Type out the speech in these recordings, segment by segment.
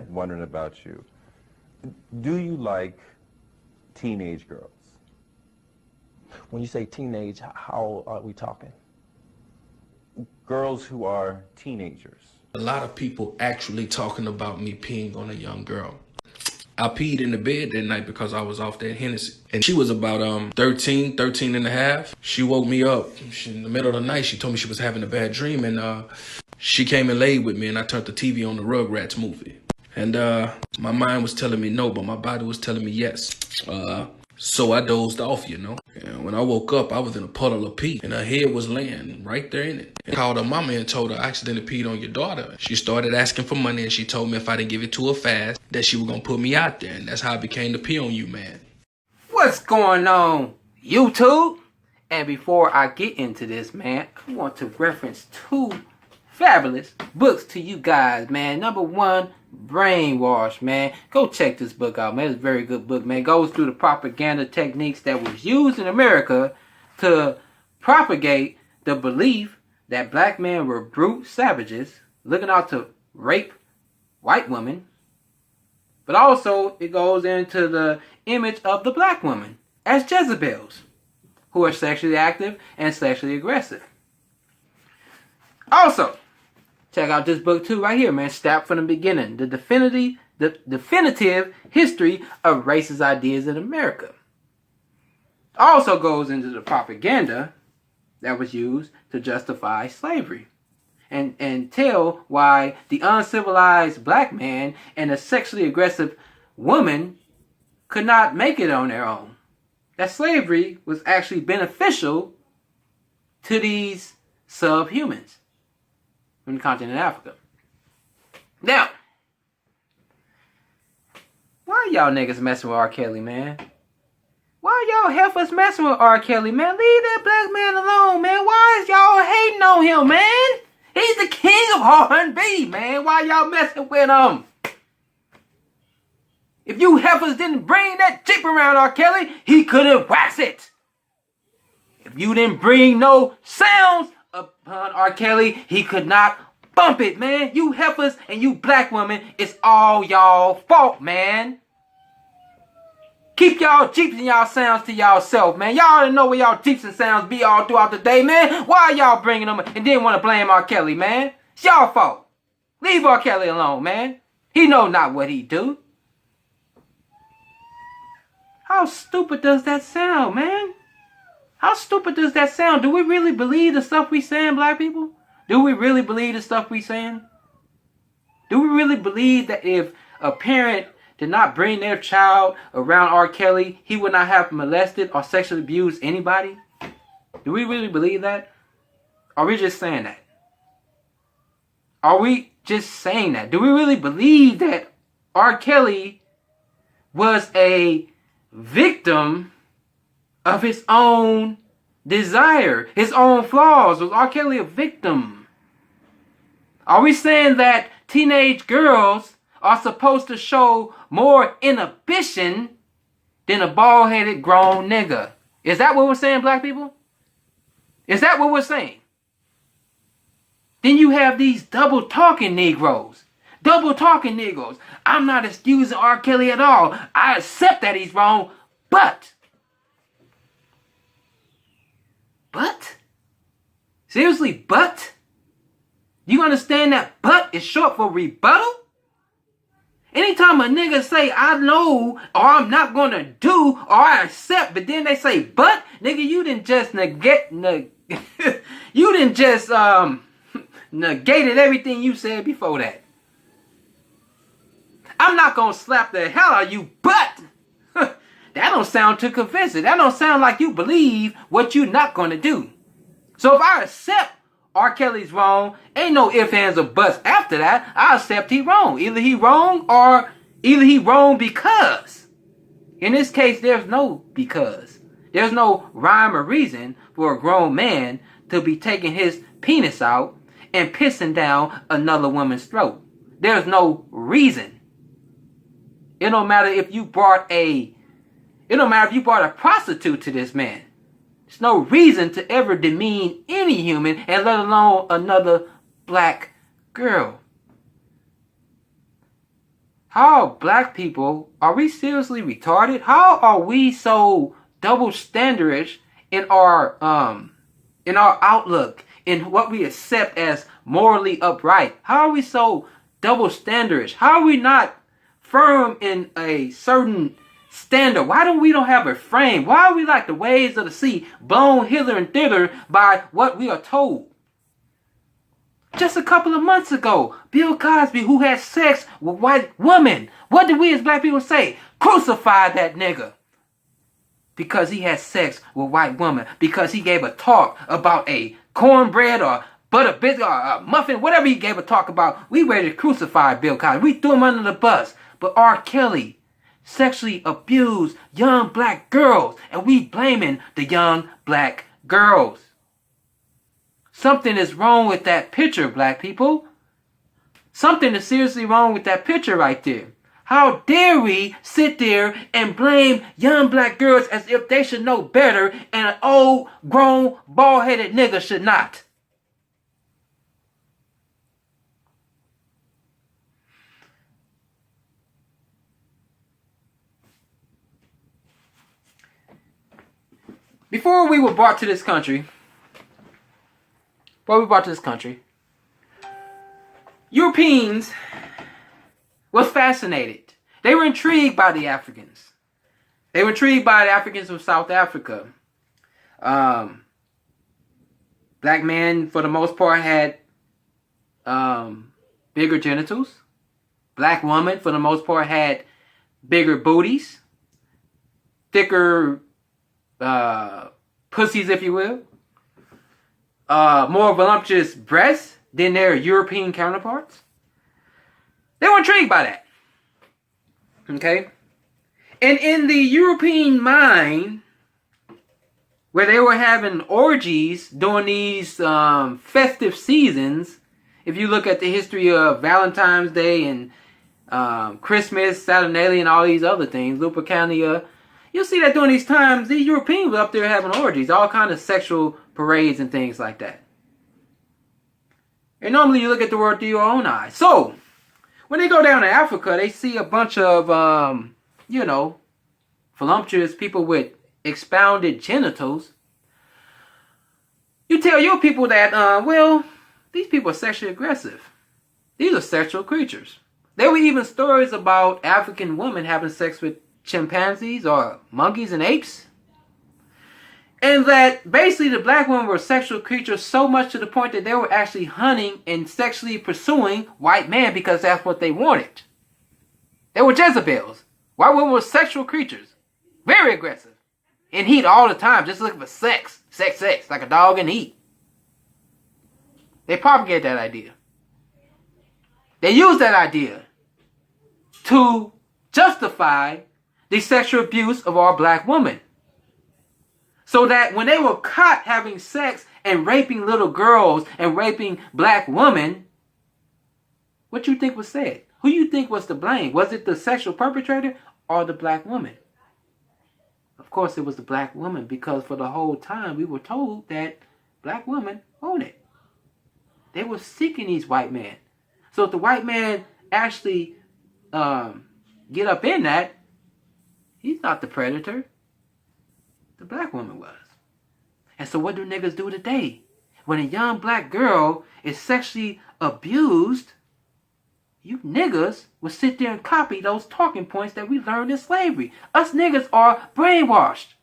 wondering about you. Do you like teenage girls? When you say teenage, how are we talking? Girls who are teenagers. A lot of people actually talking about me peeing on a young girl. I peed in the bed that night because I was off that Hennessy. And she was about 13 and a half. She woke me up in the middle of the night. She told me she was having a bad dream. And she came and laid with me. And I turned the TV on the Rugrats movie. And my mind was telling me no, but my body was telling me yes. So I dozed off, you know. And when I woke up, I was in a puddle of pee. And her head was laying right there in it. I called her mama and told her I accidentally peed on your daughter. She started asking for money, and she told me if I didn't give it to her fast, that she was going to put me out there. And that's how I became the Pee on You man. What's going on, YouTube? And before I get into this, man, I want to reference two fabulous books to you guys, man. Number one, Brainwash, man. Go check this book out, man. It's a very good book, man. It goes through the propaganda techniques that was used in America to propagate the belief that black men were brute savages looking out to rape white women. But also, it goes into the image of the black woman as Jezebels, who are sexually active and sexually aggressive. Also, check out this book too, right here, man. Start from the beginning. The definitive history of racist ideas in America. Also goes into the propaganda that was used to justify slavery. And tell why the uncivilized black man and a sexually aggressive woman could not make it on their own. That slavery was actually beneficial to these subhumans from the continent of Africa. Now, why y'all niggas messing with R. Kelly, man? Why y'all heifers messing with R. Kelly, man? Leave that black man alone, man. Why is y'all hating on him, man? He's the king of R&B, man. Why y'all messing with him? If you heifers didn't bring that Jeep around R. Kelly, he couldn't wax it. If you didn't bring no sounds upon R. Kelly, he could not bump it, man. You heifers and you black women, it's all y'all fault, man. Keep y'all Jeeps and y'all sounds to y'allself, man. Y'all already know where y'all Jeeps and sounds be all throughout the day, man. Why y'all bringing them and didn't want to blame R. Kelly, man? It's y'all fault. Leave R. Kelly alone, man. He know not what he do. How stupid does that sound, man? How stupid does that sound? Do we really believe the stuff we saying, black people? Do we really believe the stuff we saying? Do we really believe that if a parent did not bring their child around R. Kelly, he would not have molested or sexually abused anybody? Do we really believe that? Are we just saying that? Are we just saying that? Do we really believe that R. Kelly was a victim of his own desire, his own flaws? Was R. Kelly a victim? Are we saying that teenage girls are supposed to show more inhibition than a bald-headed grown nigga? Is that what we're saying, black people? Is that what we're saying? Then you have these double-talking Negroes. Double-talking Negroes. I'm not excusing R. Kelly at all. I accept that he's wrong, but... Seriously, but? You understand that but is short for rebuttal? Anytime a nigga say, I know, or I'm not gonna do, or I accept, but then they say, but, nigga, you didn't just negated everything you said before that. I'm not gonna slap the hell out of you, but, that don't sound too convincing. That don't sound like you believe what you're not gonna do. So if I accept R. Kelly's wrong, ain't no ifs, ands, or buts after that. I accept he wrong. Either he wrong because. In this case, there's no because. There's no rhyme or reason for a grown man to be taking his penis out and pissing down another woman's throat. There's no reason. It don't matter if you brought a prostitute to this man. There's no reason to ever demean any human, and let alone another black girl. How black people, are we seriously retarded? How are we so double standardish in our outlook, in what we accept as morally upright? How are we so double standardish? How are we not firm in a certain standard? Why don't we have a frame? Why are we like the waves of the sea, blown hither and thither by what we are told? Just a couple of months ago, Bill Cosby, who had sex with white women, what did we as black people say? Crucify that nigga. Because he had sex with white women. Because he gave a talk about a cornbread or butter biscuit or a muffin, whatever he gave a talk about. We ready to crucify Bill Cosby. We threw him under the bus. But R. Kelly sexually abused young black girls, and we blaming the young black girls. Something is wrong with that picture, black people. Something is seriously wrong with that picture right there. How dare we sit there and blame young black girls as if they should know better and an old, grown, bald-headed nigga should not? Before we were brought to this country, Europeans was fascinated. They were intrigued by the Africans. They were intrigued by the Africans of South Africa. Black men, for the most part, had bigger genitals. Black women, for the most part, had bigger booties, thicker pussies, if you will. More voluptuous breasts than their European counterparts. They were intrigued by that. Okay? And in the European mind, where they were having orgies during these festive seasons, if you look at the history of Valentine's Day and Christmas, Saturnalia, and all these other things, Lupercalia, you'll see that during these times, the Europeans were up there having orgies, all kind of sexual parades and things like that. And normally you look at the world through your own eyes. So, when they go down to Africa, they see a bunch of, voluptuous people with expounded genitals. You tell your people that, these people are sexually aggressive. These are sexual creatures. There were even stories about African women having sex with chimpanzees or monkeys and apes. And that basically the black women were sexual creatures so much to the point that they were actually hunting and sexually pursuing white men because that's what they wanted. They were Jezebels. White women were sexual creatures. Very aggressive. In heat all the time, just looking for sex. Sex, like a dog in heat. They propagated that idea. They used that idea to justify the sexual abuse of our black women. So that when they were caught having sex and raping little girls and raping black women, what you think was said? Who you think was to blame? Was it the sexual perpetrator or the black woman? Of course it was the black woman, because for the whole time we were told that black women owned it. They were seeking these white men. So if the white man actually get up in that, he's not the predator. The black woman was. And so what do niggas do today? When a young black girl is sexually abused, you niggas will sit there and copy those talking points that we learned in slavery. Us niggas are brainwashed.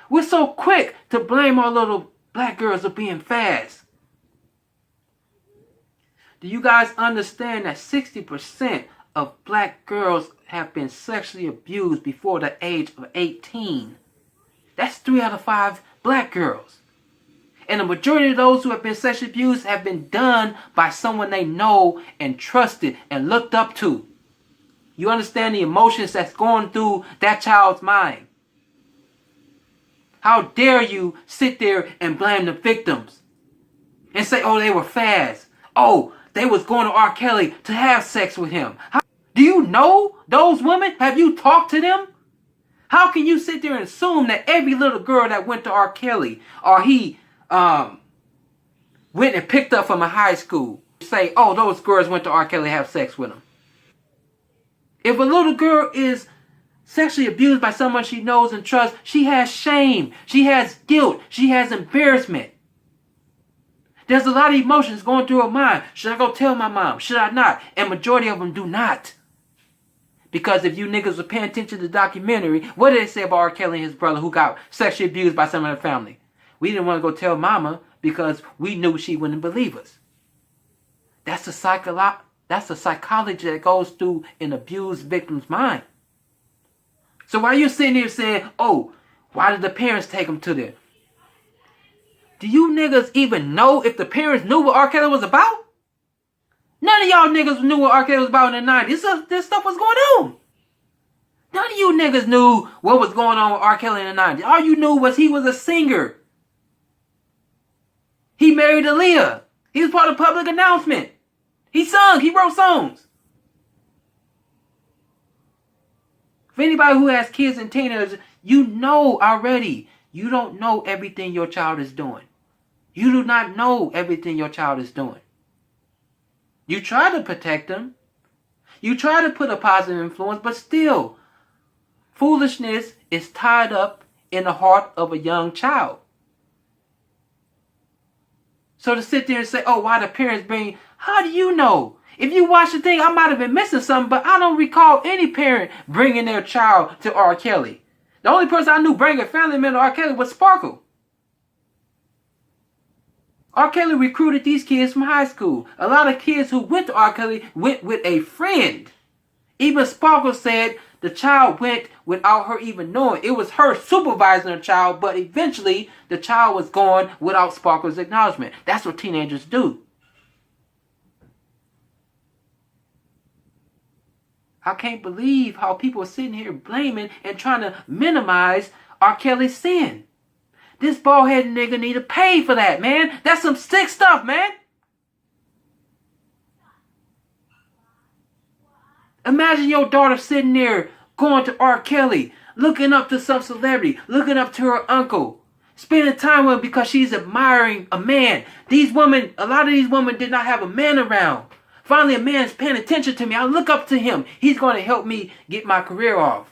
We're so quick to blame our little black girls for being fast. Do you guys understand that 60% of black girls have been sexually abused before the age of 18? That's 3 out of 5 black girls. And the majority of those who have been sexually abused have been done by someone they know and trusted and looked up to. You understand the emotions that's going through that child's mind. How dare you sit there and blame the victims and say, oh, they were fast. Oh, they was going to R. Kelly to have sex with him. Do you know those women? Have you talked to them? How can you sit there and assume that every little girl that went to R. Kelly or he went and picked up from a high school say, oh, those girls went to R. Kelly to have sex with him? If a little girl is sexually abused by someone she knows and trusts, she has shame, she has guilt, she has embarrassment. There's a lot of emotions going through her mind. Should I go tell my mom? Should I not? And majority of them do not. Because if you niggas were paying attention to the documentary, what did they say about R. Kelly and his brother who got sexually abused by someone in the family? We didn't want to go tell mama because we knew she wouldn't believe us. That's the psychology that goes through an abused victim's mind. So why are you sitting here saying, oh, why did the parents take them to there? Do you niggas even know if the parents knew what R. Kelly was about? None of y'all niggas knew what R. Kelly was about in the 90s. This stuff was going on. None of you niggas knew what was going on with R. Kelly in the 90s. All you knew was he was a singer. He married Aaliyah. He was part of public announcement. He sung. He wrote songs. For anybody who has kids and teenagers, you know already. You don't know everything your child is doing. You do not know everything your child is doing. You try to protect them. You try to put a positive influence, but still, foolishness is tied up in the heart of a young child. So to sit there and say, oh, why the parents bring, how do you know? If you watch the thing, I might have been missing something, but I don't recall any parent bringing their child to R. Kelly. The only person I knew bringing a family member to R. Kelly was Sparkle. R. Kelly recruited these kids from high school. A lot of kids who went to R. Kelly went with a friend. Even Sparkle said the child went without her even knowing. It was her supervising the child, but eventually the child was gone without Sparkle's acknowledgement. That's what teenagers do. I can't believe how people are sitting here blaming and trying to minimize R. Kelly's sin. This bald-headed nigga need to pay for that, man. That's some sick stuff, man. Imagine your daughter sitting there going to R. Kelly, looking up to some celebrity, looking up to her uncle, spending time with him because she's admiring a man. A lot of these women did not have a man around. Finally, a man's paying attention to me. I look up to him. He's going to help me get my career off.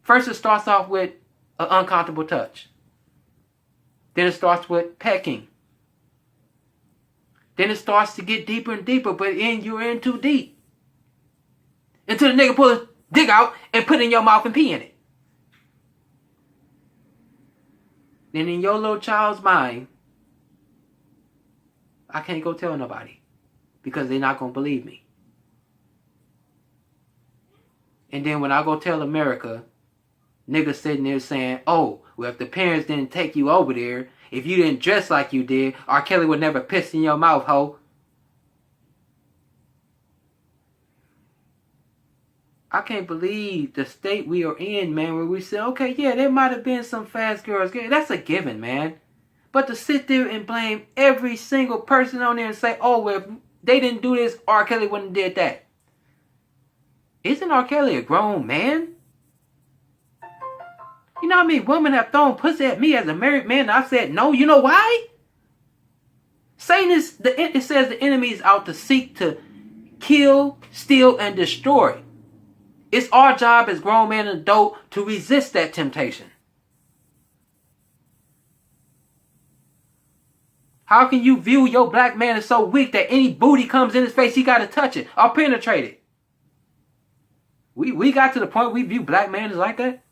First, it starts off with an uncomfortable touch. Then it starts with pecking. Then it starts to get deeper and deeper, but you're in too deep. Until the nigga pull his dick out and put it in your mouth and pee in it. Then in your little child's mind, I can't go tell nobody because they're not going to believe me. And then when I go tell America, niggas sitting there saying, oh, well, if the parents didn't take you over there, if you didn't dress like you did, R. Kelly would never piss in your mouth, ho. I can't believe the state we are in, man, where we say, okay, yeah, there might have been some fast girls. That's a given, man. But to sit there and blame every single person on there and say, oh, well, if they didn't do this, R. Kelly wouldn't have did that. Isn't R. Kelly a grown man? You know what I mean? Women have thrown pussy at me as a married man and I said no. You know why? Satan it says the enemy is out to seek to kill, steal, and destroy. It's our job as grown men and adult to resist that temptation. How can you view your black man as so weak that any booty comes in his face, he got to touch it or penetrate it? We got to the point we view black men as like that?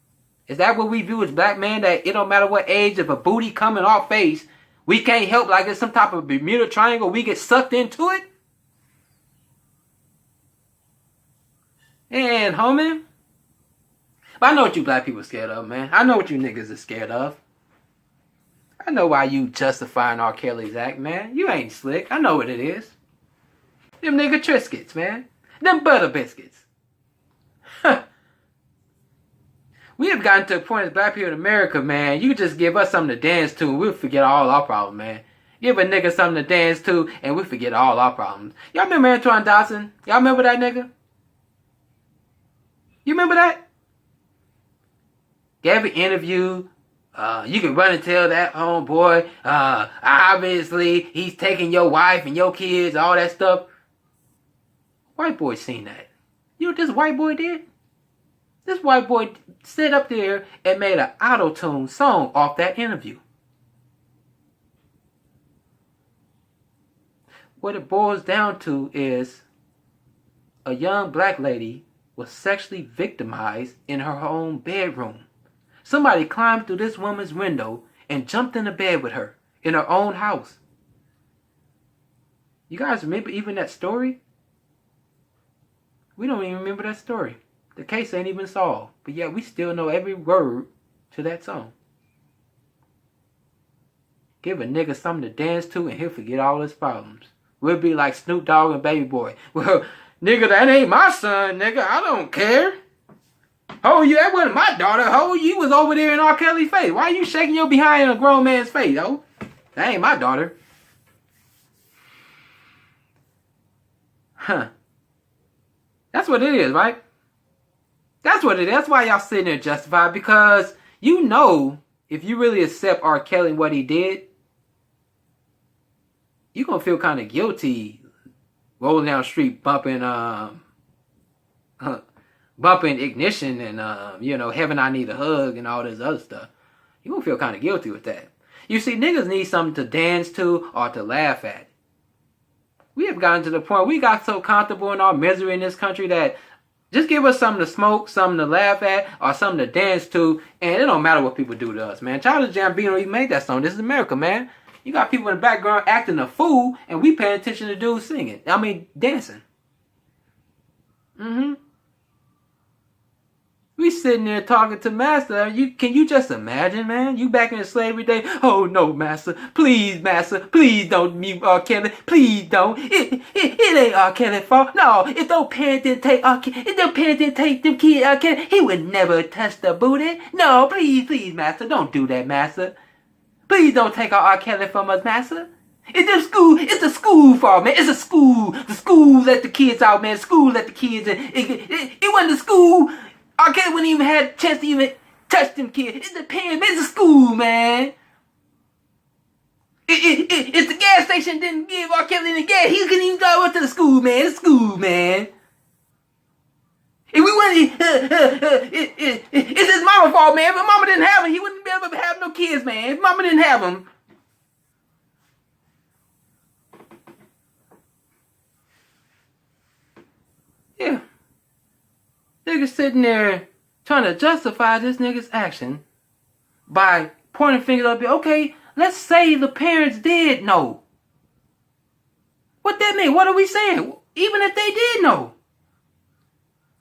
Is that what we view as black man, that it don't matter what age, if a booty come in our face, we can't help like it's some type of Bermuda Triangle, we get sucked into it? And homie, but I know what you black people are scared of, man. I know what you niggas are scared of. I know why you justifying R. Kelly's act, man. You ain't slick. I know what it is. Them nigga Triscuits, man. Them butter biscuits. We have gotten to a point as black people in America, man. You just give us something to dance to and we'll forget all our problems, man. Give a nigga something to dance to and we'll forget all our problems. Y'all remember Antoine Dodson? Y'all remember that nigga? You remember that? Gave an interview. You can run and tell that homeboy, obviously, he's taking your wife and your kids, all that stuff. White boy seen that. You know what this white boy did? This white boy sit up there and made an auto-tune song off that interview. What it boils down to is a young black lady was sexually victimized in her own bedroom. Somebody climbed through this woman's window and jumped in the bed with her in her own house. You guys remember even that story? We don't even remember that story. The case ain't even solved, but yet we still know every word to that song. Give a nigga something to dance to and he'll forget all his problems. We'll be like Snoop Dogg and Baby Boy. Well, nigga, that ain't my son, nigga. I don't care. Oh, you, that wasn't my daughter. Oh, you was over there in R. Kelly's face. Why are you shaking your behind in a grown man's face, oh? That ain't my daughter. Huh. That's what it is, right? That's what it is. That's why y'all sitting there justified. Because you know, if you really accept R. Kelly and what he did, you're going to feel kind of guilty rolling down the street bumping Ignition and, Heaven I Need a Hug and all this other stuff. You're going to feel kind of guilty with that. You see, niggas need something to dance to or to laugh at. We have gotten to the point, we got so comfortable in our misery in this country that just give us something to smoke, something to laugh at, or something to dance to, and it don't matter what people do to us, man. Childish Gambino, he made that song. This is America, man. You got people in the background acting a fool, and we paying attention to dudes singing. I mean, dancing. We sitting there talking to Master. Can you just imagine, man? You back in the slavery day. Oh, no, Master. Please, Master. Please don't mute R. Kelly. Please don't. It ain't R. Kelly's fault. No, if those parents didn't take R. Kelly, if those parents didn't take them kids R. Kelly, he would never touch the booty. No, please, Master. Don't do that, Master. Please don't take our R. Kelly from us, Master. It's the school fault, man. It's a school. The school let the kids out, man. The school let the kids in. It wasn't the school. R. Kelly wouldn't even have a chance to even touch them kids. It's the parents, man. It's the school, man. If the gas station didn't give R. Kelly any gas, he couldn't even go up to the school, man. It's school, man. If we wouldn't, it's his mama's fault, man. If mama didn't have him, he wouldn't be able to have no kids, man. If mama didn't have him. Yeah. Niggas sitting there trying to justify this nigga's action by pointing fingers up here. Okay, let's say the parents did know. What that mean? What are we saying? Even if they did know.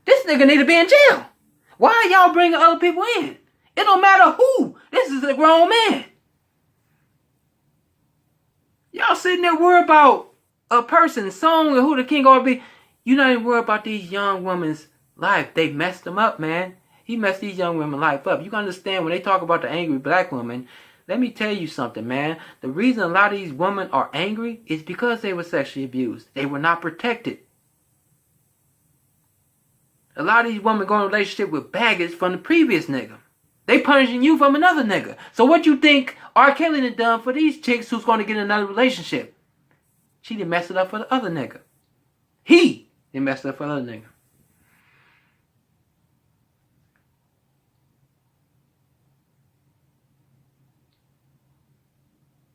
This nigga need to be in jail. Why are y'all bringing other people in? It don't matter who. This is a grown man. Y'all sitting there worried about a person's song and who the king ought to be. You're not even worried about these young women's life. They messed them up, man. He messed these young women's life up. You can understand when they talk about the angry black woman. Let me tell you something, man. The reason a lot of these women are angry is because they were sexually abused. They were not protected. A lot of these women go in a relationship with baggage from the previous nigga. They punishing you from another nigga. So what you think R. Kelly done done for these chicks who's going to get another relationship? She done messed it up for the other nigga. He done messed it up for the other nigga.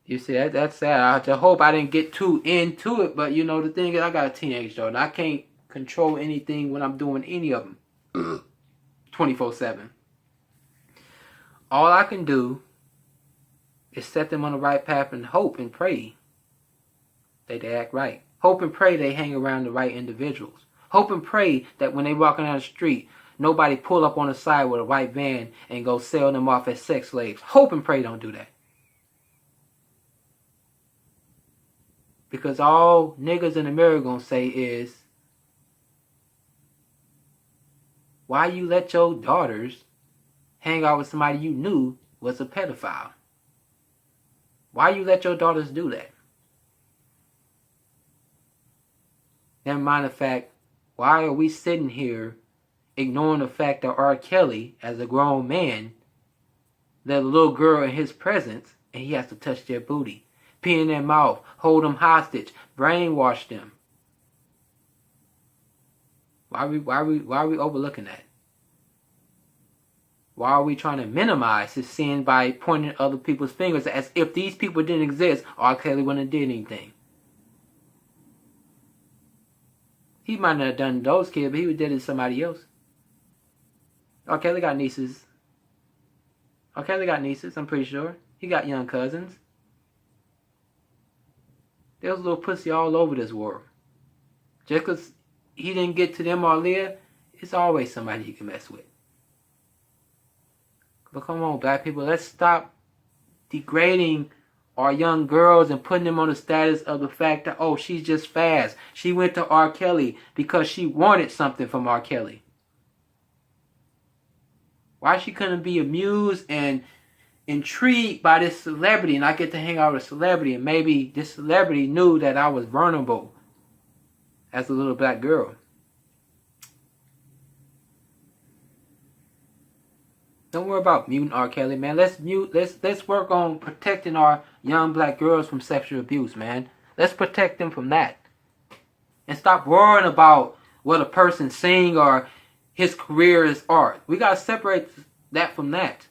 You see, that's sad. I just hope I didn't get too into it. But, the thing is, I got a teenage daughter. I can't control anything when I'm doing any of them 24/7. All I can do is set them on the right path and hope and pray that they act right. Hope and pray they hang around the right individuals. Hope and pray that when they walking down the street, nobody pull up on the side with a white van and go sell them off as sex slaves. Hope and pray don't do that. Because all niggas in America gonna say is, why you let your daughters hang out with somebody you knew was a pedophile? Why you let your daughters do that? Never mind the fact, why are we sitting here ignoring the fact that R. Kelly, as a grown man, let a little girl in his presence and he has to touch their booty, pee in their mouth, hold them hostage, brainwash them. Why are we overlooking that? Why are we trying to minimize his sin by pointing at other people's fingers as if these people didn't exist, R. Kelly wouldn't have did anything? He might not have done those kids, but he would have did it to somebody else. R. Kelly got nieces. R. Kelly got nieces, I'm pretty sure. He got young cousins. There's a little pussy all over this world. Just because he didn't get to them or Leah, it's always somebody you can mess with. But come on, black people, let's stop degrading our young girls and putting them on the status of the fact that, oh, she's just fast. She went to R. Kelly because she wanted something from R. Kelly. Why she couldn't be amused and intrigued by this celebrity, and I get to hang out with a celebrity, and maybe this celebrity knew that I was vulnerable as a little black girl. Don't worry about muting R. Kelly, man. Let's work on protecting our young black girls from sexual abuse, man. Let's protect them from that. And stop worrying about what a person's saying or his career is art. We gotta separate that from that.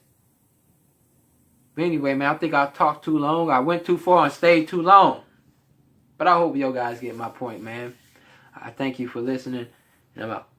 But anyway, man, I think I talked too long. I went too far and stayed too long. But I hope you guys get my point, man. I thank you for listening, and I'm out.